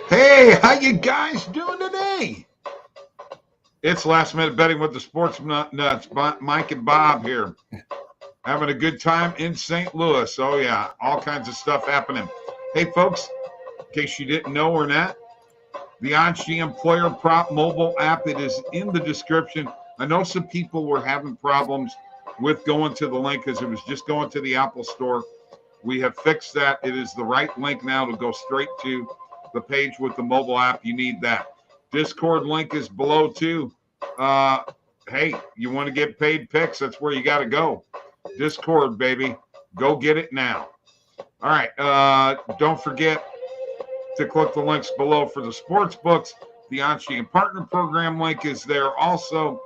Hey, how you guys doing today? It's last minute betting with the sports nuts. Mike and Bob here, having a good time in St. Louis. Oh yeah, all kinds of stuff happening. Hey folks, in case you didn't know or not, the OddsJam Player Prop mobile app. It is in the description. I know some people were having problems with going to the link because it was just going to the Apple Store. We have fixed that. It is the right link now to go straight to the page with the mobile app. You need that. Discord link is below too. Hey, you want to get paid picks? That's where you got to go. Discord, baby. Go get it now. All right. Don't forget to click the links below for the sports books. The OddsJam Partner Program link is there also.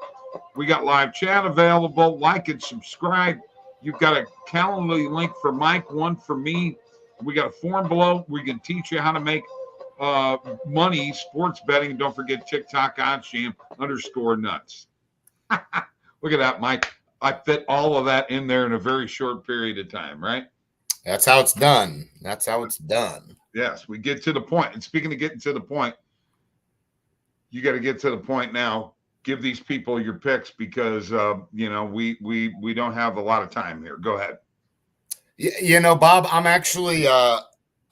We got live chat available. Like and subscribe. You've got a Calendly link for Mike, one for me. We got a form below. We can teach you how to make money sports betting. Don't forget TikTok OddsJam _nuts. Look at that, Mike. I fit all of that in there in a very short period of time, right? That's how it's done. That's how it's done. Yes, we get to the point. And speaking of getting to the point, you got to get to the point now. Give these people your picks because we don't have a lot of time here. Go ahead. Bob, I'm actually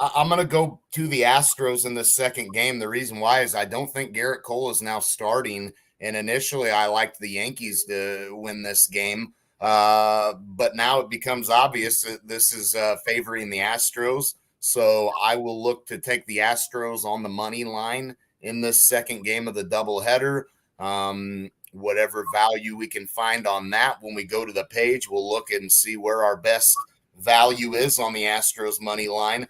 I'm going to go to the Astros in the second game. The reason why is I don't think Garrett Cole is now starting. And initially, I liked the Yankees to win this game. But now it becomes obvious that this is favoring the Astros. So I will look to take the Astros on the money line in this second game of the doubleheader. Whatever value we can find on that when we go to the page, we'll look and see where our best value is on the Astros money line.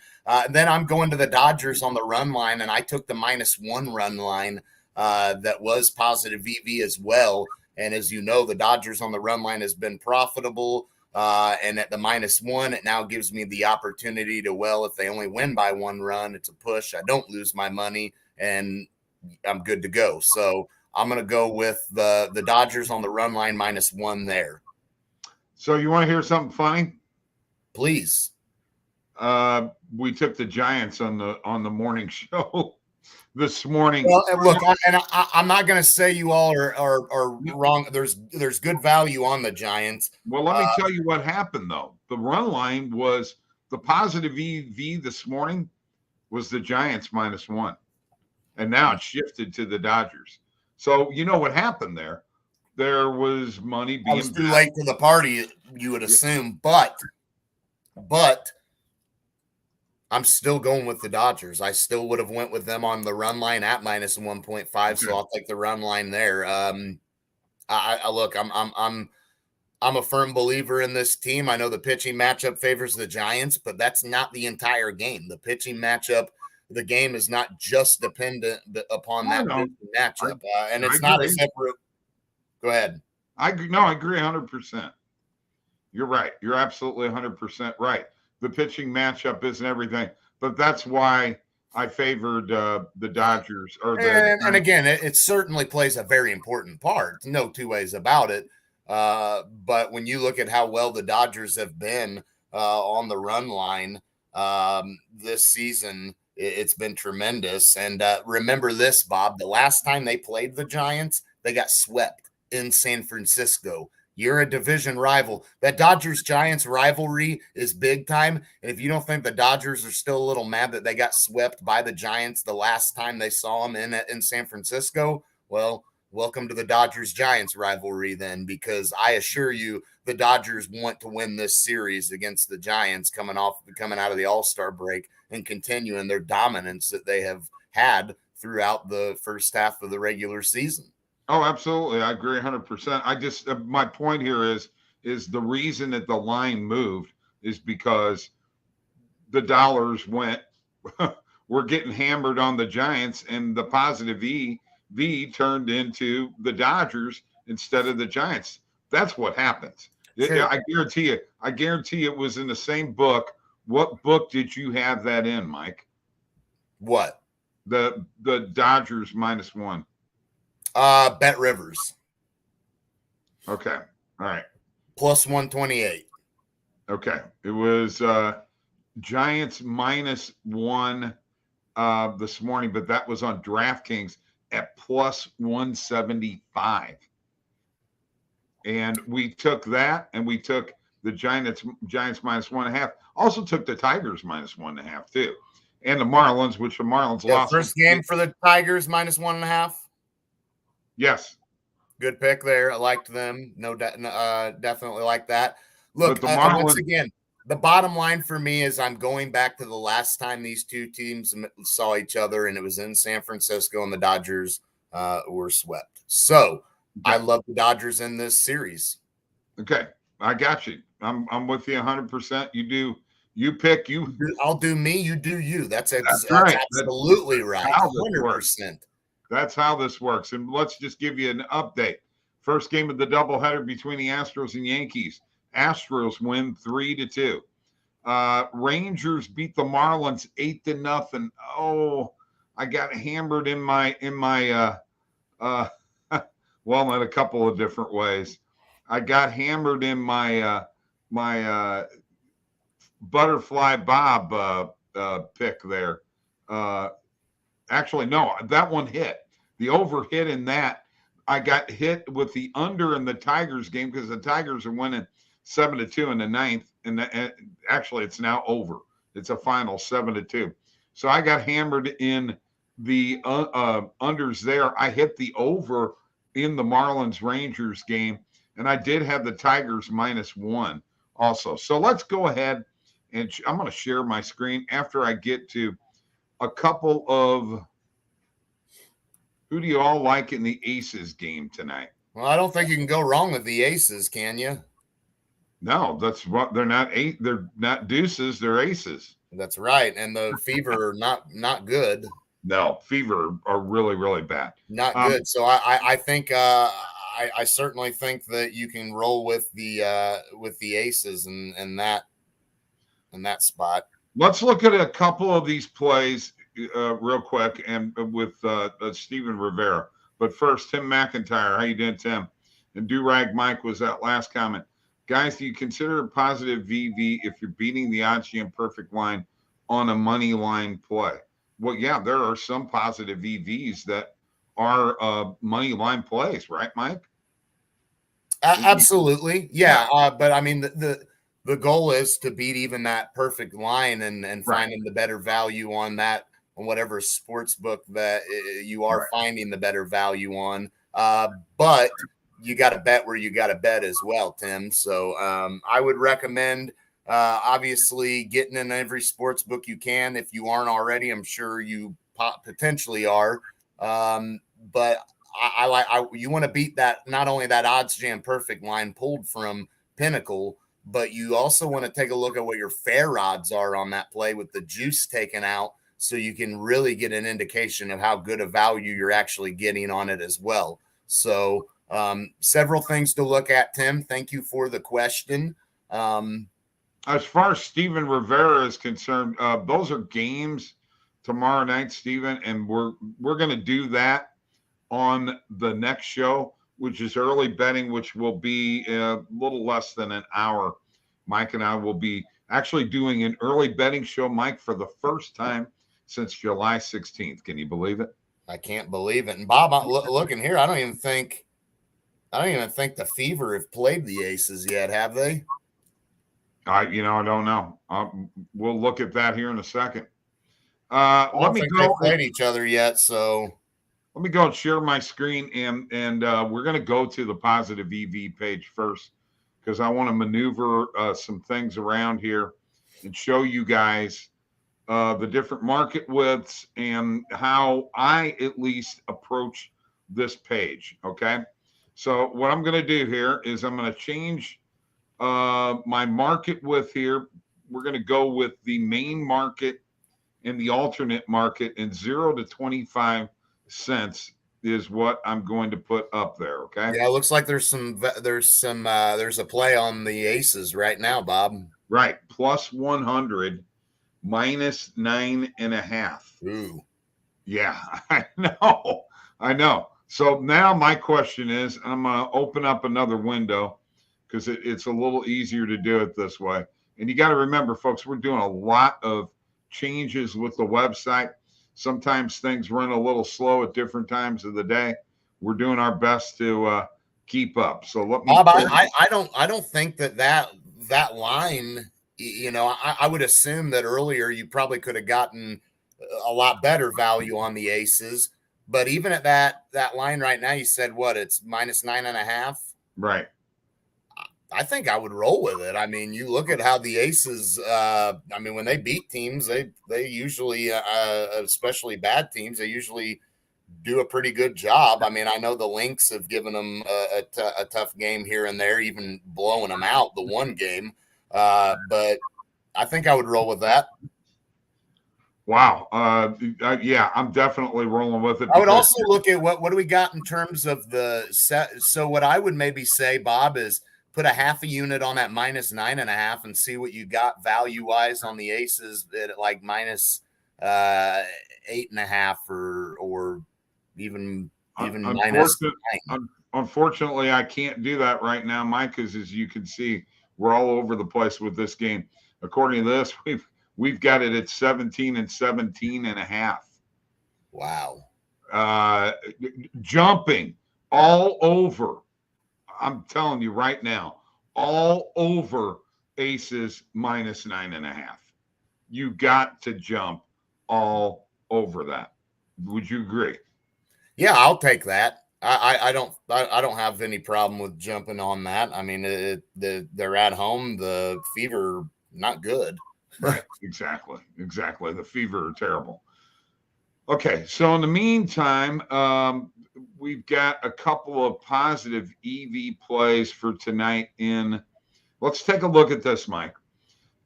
Then I'm going to the Dodgers on the run line, and I took the -1 run line that was positive EV as well. And as you know, the Dodgers on the run line has been profitable. And at the -1, it now gives me the opportunity to, if they only win by 1 run, it's a push. I don't lose my money, and I'm good to go. So I'm going to go with the Dodgers on the run line -1 there. So you want to hear something funny? Please. We took the Giants on the morning show this morning. Well, look, I'm not going to say you all are wrong. There's good value on the Giants. Well, let me tell you what happened, though. The run line was the positive EV this morning was the Giants -1. And now it's shifted to the Dodgers. So you know what happened there? There was money being. I was too late to the party, you would assume, but I'm still going with the Dodgers. I still would have went with them on the run line at -1.5, okay. So I'll take the run line there. I'm a firm believer in this team. I know the pitching matchup favors the Giants, but that's not the entire game. The pitching matchup. The game is not just dependent upon that matchup, and it's not a separate. Go ahead. I agree 100%. You're right. You're absolutely 100% right. The pitching matchup isn't everything, but that's why I favored the Dodgers. And again, it certainly plays a very important part. No two ways about it. But when you look at how well the Dodgers have been on the run line this season, it's been tremendous. And remember this, Bob, the last time they played the Giants, they got swept in San Francisco. You're a division rival. That Dodgers-Giants rivalry is big time. And if you don't think the Dodgers are still a little mad that they got swept by the Giants the last time they saw them in San Francisco, well, welcome to the Dodgers-Giants rivalry then, because I assure you the Dodgers want to win this series against the Giants coming out of the All-Star break and continuing their dominance that they have had throughout the first half of the regular season. Oh, absolutely. I agree 100%. I just, my point here is the reason that the line moved is because the dollars went, we're getting hammered on the Giants, and the positive EV turned into the Dodgers instead of the Giants. That's what happens. Sure. I guarantee it was in the same book. What book did you have that in, Mike? What? The Dodgers -1. Bet Rivers. Okay. All right. Plus 128. Okay. It was Giants -1 this morning, but that was on DraftKings at plus 175. And we took that, and we took the Giants minus 1.5. Also took the Tigers minus 1.5 too, and the Marlins, which the Marlins lost. First game for the Tigers minus 1.5. Yes, good pick there. I liked them. Definitely like that. Look, once again, the bottom line for me is I'm going back to the last time these two teams saw each other, and it was in San Francisco, and the Dodgers were swept. So I love the Dodgers in this series. Okay, I got you. I'm with you 100%. You pick. I'll do me. You do you. That's right. Absolutely right. 100%. That's how this works. And let's just give you an update. First game of the doubleheader between the Astros and Yankees. Astros win 3-2. Rangers beat the Marlins 8-0. Oh, I got hammered in my well, in a couple of different ways. I got hammered in my my Butterfly Bob pick there. Actually, no, that one hit. The over hit in that. I got hit with the under in the Tigers game because the Tigers are winning 7-2 in the ninth. And actually, it's now over. It's a final 7-2. So I got hammered in the unders there. I hit the over in the Marlins Rangers game, and I did have the Tigers -1 also. So let's go ahead, and I'm going to share my screen after I get to a couple of who do you all like in the Aces game tonight? Well, I don't think you can go wrong with the Aces, can you? No, that's what they're not. They're not deuces. They're aces. That's right. And the Fever not good. No, Fever are really, really bad. Not good. So I think I certainly think that you can roll with the Aces and that spot. Let's look at a couple of these plays real quick, and with Steven Rivera. But first, Tim McIntyre. How you doing, Tim? And Durag Mike was that last comment. Guys, do you consider a positive VV if you're beating the OddsJam perfect line on a money line play? Well, yeah, there are some positive VVs that are money line plays, right, Mike? Absolutely, yeah. But I mean, the goal is to beat even that perfect line and finding the better value on that, on whatever sports book that you are finding the better value on. But you got to bet where you got to bet as well, Tim. So I would recommend obviously getting in every sports book you can. If you aren't already, I'm sure you potentially are. But you want to beat that, not only that OddsJam perfect line pulled from Pinnacle, but you also want to take a look at what your fair odds are on that play with the juice taken out, so you can really get an indication of how good a value you're actually getting on it as well. So several things to look at, Tim. Thank you for the question. As far as Steven Rivera is concerned, those are games tomorrow night, Steven, and we're going to do that on the next show, which is early betting, which will be a little less than an hour. Mike and I will be actually doing an early betting show, Mike, for the first time since July 16th. Can you believe it? I can't believe it. And Bob, looking here, I don't even think the Fever have played the Aces yet, have they? I don't know. We'll look at that here in a second. Let me go. They played each other yet, so let me go and share my screen, and we're going to go to the positive EV page first because I want to maneuver some things around here and show you guys the different market widths and how I at least approach this page. Okay, so what I'm going to do here is I'm going to change my market width here. We're going to go with the main market and the alternate market, and 0 to 25 cents is what I'm going to put up there. Okay. Yeah, it looks like there's a play on the Aces right now, Bob. Right, plus 100, minus 9.5. Ooh. Yeah, I know. So now my question is, I'm gonna open up another window because it's a little easier to do it this way. And you got to remember, folks, we're doing a lot of changes with the website. Sometimes things run a little slow at different times of the day. We're doing our best to keep up. So let me. Bob, I don't think that line. I would assume that earlier you probably could have gotten a lot better value on the aces. But even at that line right now, you said what? It's -9.5. Right. I think I would roll with it. I mean, you look at how the aces. I mean, when they beat teams, they usually, especially bad teams, they usually do a pretty good job. I mean, I know the Lynx have given them a tough game here and there, even blowing them out the one game. But I think I would roll with that. Wow. Yeah, I'm definitely rolling with it. I would also look at what do we got in terms of the set. So what I would maybe say, Bob, is put a half a unit on that -9.5 and see what you got value wise on the aces at like -8.5 or even unfortunately, I can't do that right now, Mike, because as you can see, we're all over the place with this game. According to this, we've got it at 17 and 17.5. Wow. Jumping all over. I'm telling you right now, all over aces -9.5. You got to jump all over that. Would you agree? Yeah, I'll take that. I don't have any problem with jumping on that. I mean, they're at home. The Fever not good. Right. Exactly. The Fever are terrible. Okay, so in the meantime, we've got a couple of positive EV plays for tonight. Let's take a look at this, Mike.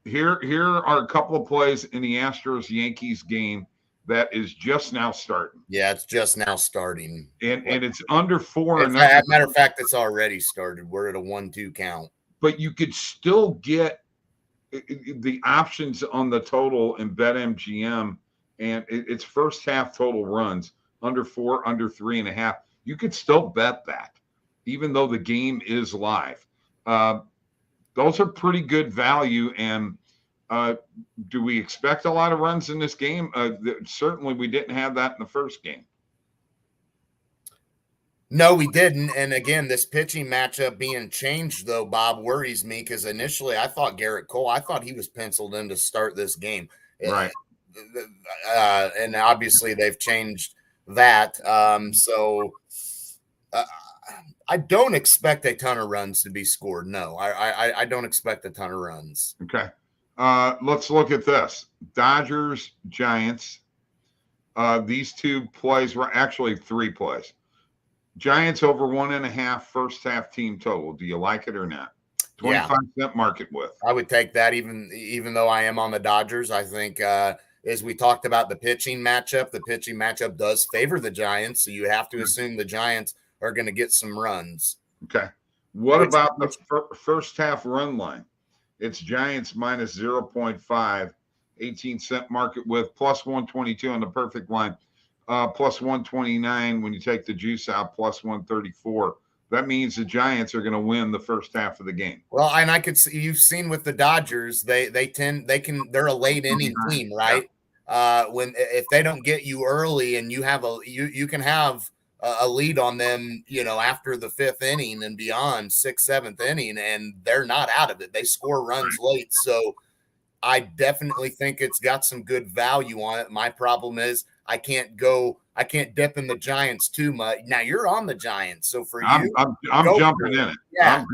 Here are a couple of plays in the Astros-Yankees game that is just now starting. Yeah, it's just now starting. And it's under 4. As a matter of fact, it's already started. We're at a 1-2 count. But you could still get the options on the total in BetMGM, and it's first half total runs under 4, under 3.5. You could still bet that, even though the game is live. Those are pretty good value. And do we expect a lot of runs in this game? Certainly, we didn't have that in the first game. No, we didn't. And again, this pitching matchup being changed, though, Bob, worries me because initially I thought Garrett Cole, I thought he was penciled in to start this game. Right. And obviously they've changed that. I don't expect a ton of runs to be scored. No, I don't expect a ton of runs. Okay. Let's look at this. Dodgers, Giants. These two plays were actually 3 plays. Giants over 1.5 first half team total. Do you like it or not? 25-cent market width. I would take that even though I am on the Dodgers. I think as we talked about the pitching matchup does favor the Giants. So you have to assume the Giants are going to get some runs. Okay. What about the first half run line? It's Giants -0.5, 18-cent market width, +122 on the perfect line. +129 when you take the juice out, +134. That means the Giants are going to win the first half of the game. Well, and I could see you've seen with the Dodgers, they're a late inning team, right? Yeah. If they don't get you early and you have you can have a lead on them, after the 5th inning and beyond, 6th, 7th inning, and they're not out of it. They score runs late, so I definitely think it's got some good value on it. My problem is I can't dip in the Giants too much. Now you're on the Giants, so for you, I'm jumping in it. Yeah,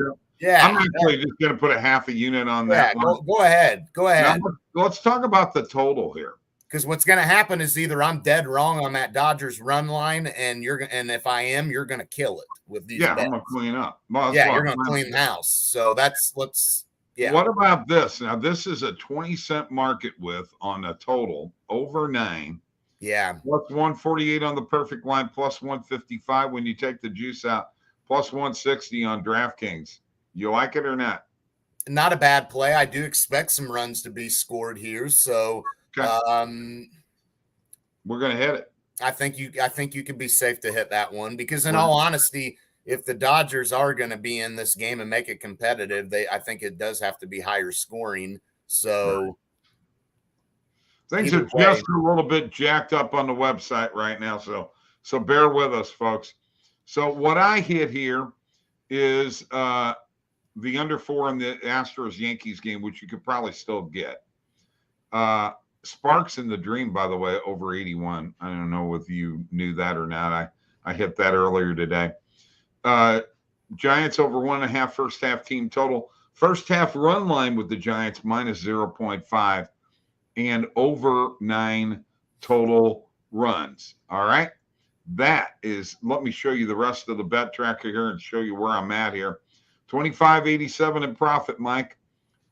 I'm actually just going to put a half a unit on that one. Go ahead. Now, let's talk about the total here. Because what's going to happen is either I'm dead wrong on that Dodgers run line, and if I am, you're going to kill it with these. Yeah, bets. I'm going to clean up. Well, you're going to clean the house. So yeah. What about this? Now, this is a 20-cent market width on a total over 9. Yeah. +148 on the perfect line, +155 when you take the juice out, +160 on DraftKings. You like it or not? Not a bad play. I do expect some runs to be scored here. So okay. We're going to hit it. I think you can be safe to hit that one because in all honesty, if the Dodgers are going to be in this game and make it competitive, I think it does have to be higher scoring. So Things Either are way, just a little bit jacked up on the website right now, so bear with us, folks. So what I hit here is the under 4 in the Astros Yankees game, which you could probably still get. Sparks in the Dream, by the way, over 81. I don't know if you knew that or not. I hit that earlier today. Giants over 1.5 first half team total. First half run line with the Giants minus 0.5 and over 9 total runs. All right. That is, let me show you the rest of the bet tracker here and show you where I'm at here. $25.87 in profit, Mike.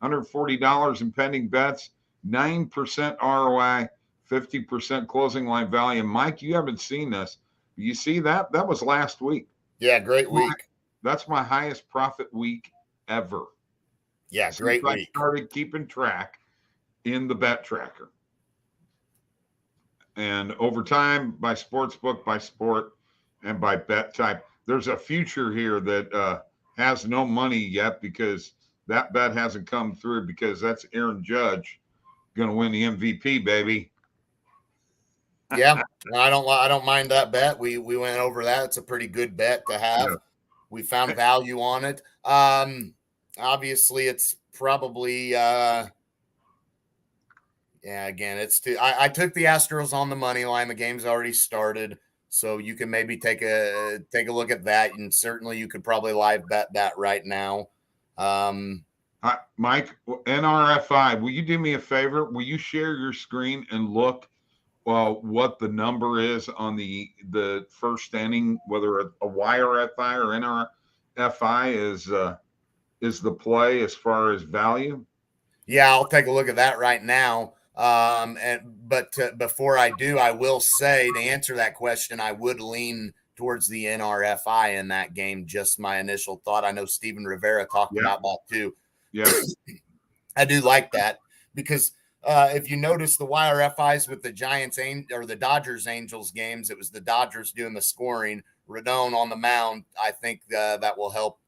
$140 in pending bets, 9% ROI, 50% closing line value. Mike, you haven't seen this. You see that? That was last week. Yeah, great week. That's my highest profit week ever. Yeah, great week. I started keeping track in the bet tracker. And over time, by sports book, by sport, and by bet type. There's a future here that has no money yet because that bet hasn't come through because that's Aaron Judge going to win the MVP, baby. Yeah, I don't mind that bet. We went over that. It's a pretty good bet to have. Yeah. We found value on it. Obviously, it's probably again, it's too. I took the Astros on the money line. The game's already started, so you can maybe take a look at that, and certainly you could probably live bet that right now. Mike, NRFI, will you do me a favor? Will you share your screen and look what the number is on the first inning, whether a YRFI or NRFI is the play as far as value? Yeah, I'll take a look at that right now. But before I do, I will say to answer that question, I would lean towards the NRFI in that game. Just my initial thought. I know Steven Rivera talked about that too. Yeah, I do like that because if you notice the YRFIs with the Giants or the Dodgers Angels games, it was the Dodgers doing the scoring. Rodon on the mound. I think that will help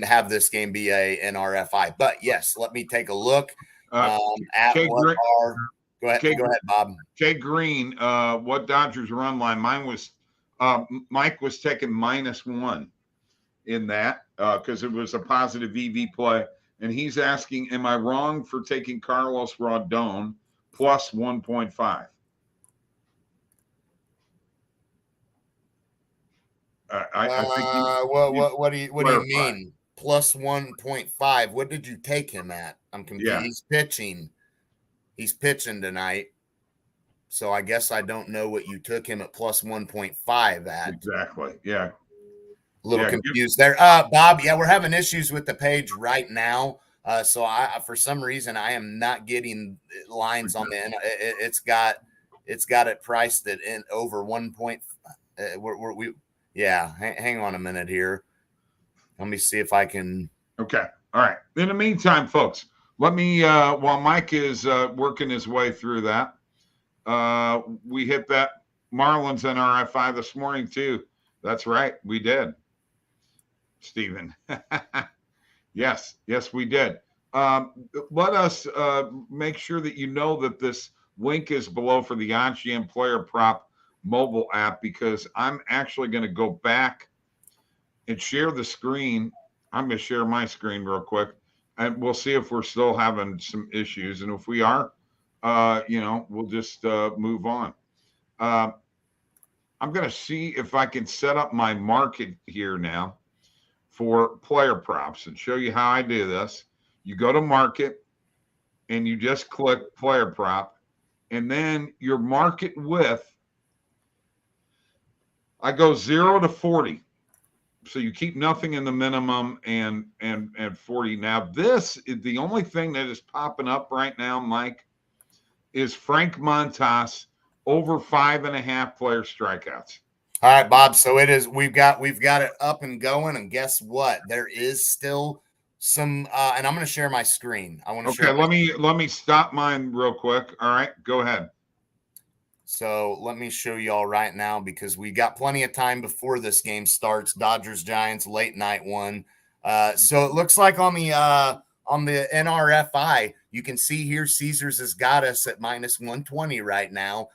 have this game be a NRFI. But yes, let me take a look at what are. Go ahead, Bob. Jay Green, what Dodgers run line? Mine was Mike was taking -1 in that because it was a positive EV play. And he's asking, am I wrong for taking Carlos Rodon plus 1.5? I think what do you mean? Plus 1.5. What did you take him at? I'm confused. Yeah. He's pitching tonight. So I guess I don't know what you took him at plus 1.5 at. Exactly. Yeah. A little confused there. Bob, we're having issues with the page right now. So for some reason, I am not getting lines on the end. It's got it priced at over 1. Hang on a minute here. Let me see if I can. Okay. All right. In the meantime, folks, let me, while Mike is working his way through that, we hit that Marlins NRFI this morning too. That's right. We did. Stephen. Yes, we did. Let us make sure that you know that this link is below for the OddsJam Player Prop mobile app because I'm actually going to go back and share the screen. I'm going to share my screen real quick, and we'll see if we're still having some issues. And if we are, we'll just move on. I'm going to see if I can set up my market here now for player props and show you how I do this. You go to market and you just click player prop, and then your market width, I go 0 to 40. So you keep nothing in the minimum and 40. Now this is the only thing that is popping up right now, Mike, is Frank Montas over 5.5 player strikeouts. All right, Bob. So it is. We've got it up and going, and guess what? There is still some. And I'm going to share my screen. I want to share. Okay, let me stop mine real quick. All right, go ahead. So let me show you all right now because we got plenty of time before this game starts. Dodgers Giants late night one. So it looks like on the NRFI, You can see here Caesars has got us at -120 right now.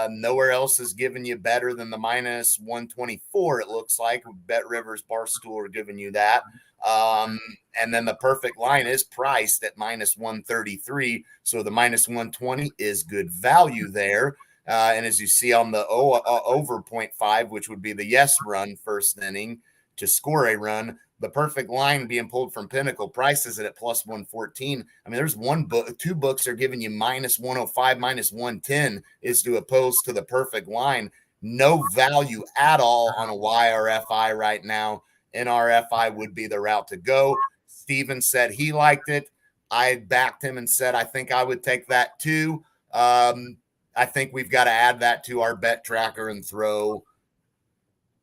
Nowhere else is giving you better than the -124, it looks like. Bet Rivers, Barstool are giving you that. And then the perfect line is priced at -133. So the -120 is good value there. And as you see on the over 0.5, which would be the yes run first inning to score a run, the perfect line being pulled from Pinnacle prices it at +114. I mean, there's two books are giving you -105, -110 is to oppose to the perfect line. No value at all on a YRFI right now. NRFI would be the route to go. Steven said he liked it. I backed him and said, I think I would take that too. I think we've got to add that to our bet tracker and throw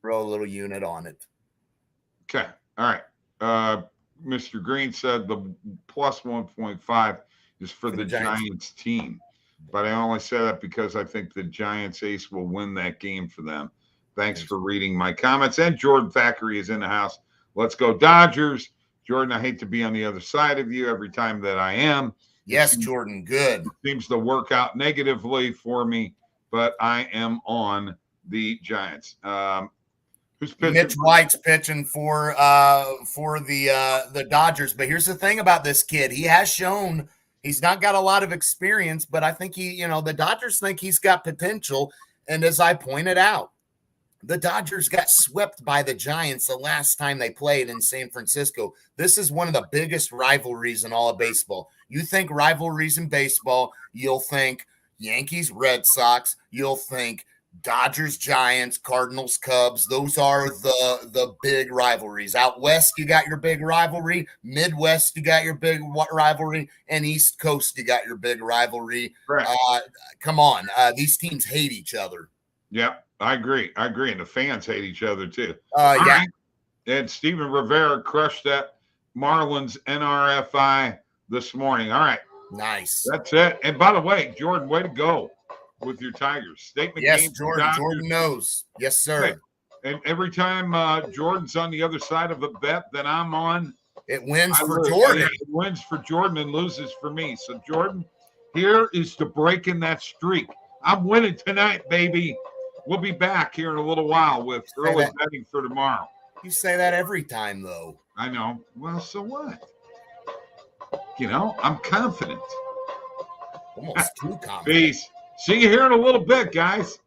a little unit on it. Okay. All right. Mr. Green said the +1.5 is for the Giants team. But I only say that because I think the Giants ace will win that game for them. Thanks for reading my comments. And Jordan Thackeray is in the house. Let's go Dodgers. Jordan, I hate to be on the other side of you every time that I am. Yes, Jordan, good. It seems to work out negatively for me, but I am on the Giants. Who's pitching? Mitch White's pitching for the Dodgers. But here's the thing about this kid. He has shown he's not got a lot of experience, but I think the Dodgers think he's got potential. And as I pointed out, the Dodgers got swept by the Giants the last time they played in San Francisco. This is one of the biggest rivalries in all of baseball. You think rivalries in baseball, you'll think Yankees, Red Sox, you'll think Dodgers, Giants, Cardinals, Cubs. Those are the big rivalries. Out west, you got your big rivalry. Midwest, you got your big rivalry. And East Coast, you got your big rivalry. Right. Come on. These teams hate each other. Yep, I agree. And the fans hate each other too. Yeah. Right. And Steven Rivera crushed that Marlins NRFI this morning. All right. Nice. That's it. And by the way, Jordan, way to go with your Tigers. Statement yes, game. Jordan knows. Yes, sir. And every time Jordan's on the other side of a bet that I'm on, it wins for Jordan. It wins for Jordan and loses for me. So, Jordan, here is to breaking that streak. I'm winning tonight, baby. We'll be back here in a little while with early betting for tomorrow. You say that every time, though. I know. Well, so what? I'm confident. Almost too confident. Peace. See you here in a little bit, guys.